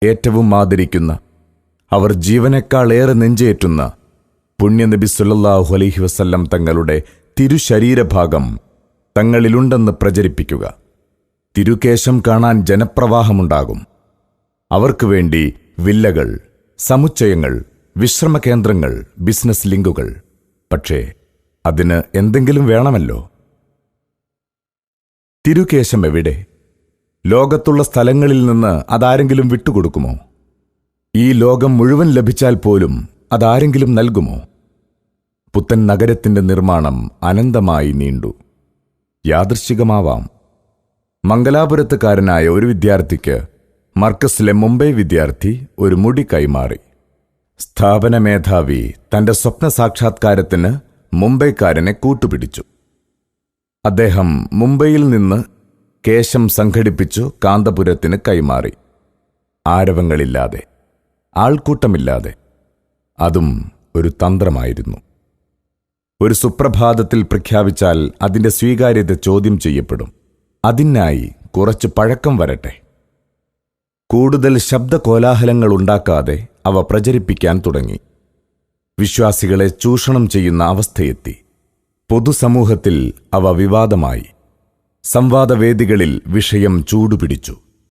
ഏറ്റവും ആദരിക്കുന്ന, അവർ ജീവനേക്കാളേറെ നെഞ്ചേറ്റുന്ന പുണ്യനബി സല്ലല്ലാഹു അലൈഹി വസല്ലം തങ്ങളുടെ തിരുശരീരഭാഗം തങ്ങളിലുണ്ടെന്ന് പ്രചരിപ്പിക്കുക. തിരുകേശം കാണാൻ ജനപ്രവാഹമുണ്ടാകും. അവർക്കു വേണ്ടി വില്ലകൾ, സമുച്ചയങ്ങൾ, വിശ്രമകേന്ദ്രങ്ങൾ, ബിസിനസ് ലിങ്കുകൾ. പക്ഷേ അതിന് എന്തെങ്കിലും വേണമല്ലോ. തിരുകേശം എവിടെ? ലോകത്തുള്ള സ്ഥലങ്ങളിൽ നിന്ന് അതാരെങ്കിലും വിട്ടുകൊടുക്കുമോ? ഈ ലോകം മുഴുവൻ ലഭിച്ചാൽ പോലും അതാരെങ്കിലും നൽകുമോ? പുത്തൻ നഗരത്തിന്റെ നിർമ്മാണം അനന്തമായി നീണ്ടു. യാദൃശ്ചികമാവാം. മംഗലാപുരത്തുകാരനായ ഒരു വിദ്യാർത്ഥിക്ക് മർക്കസിലെ മുംബൈ വിദ്യാർത്ഥി ഒരു മുടി കൈമാറി. സ്ഥാപന മേധാവി തന്റെ സ്വപ്ന സാക്ഷാത്കാരത്തിന് മുംബൈക്കാരനെ കൂട്ടുപിടിച്ചു. അദ്ദേഹം മുംബൈയിൽ നിന്ന് കേശം സംഘടിപ്പിച്ചു കാന്തപുരത്തിന് കൈമാറി. ആരവങ്ങളില്ലാതെ, ആൾക്കൂട്ടമില്ലാതെ. അതും ഒരു തന്ത്രമായിരുന്നു. ഒരു സുപ്രഭാതത്തിൽ പ്രഖ്യാപിച്ചാൽ അതിന്റെ സ്വീകാര്യത ചോദ്യം ചെയ്യപ്പെടും. അതിനായി കുറച്ച് പഴക്കം വരട്ടെ. കൂടുതൽ ശബ്ദകോലാഹലങ്ങൾ ഉണ്ടാക്കാതെ അവ പ്രചരിപ്പിക്കാൻ തുടങ്ങി. വിശ്വാസികളെ ചൂഷണം ചെയ്യുന്ന അവസ്ഥയെത്തി. പൊതുസമൂഹത്തിൽ അവ വിവാദമായി. സംവാദവേദികളിൽ വിഷയം ചൂടുപിടിച്ചു.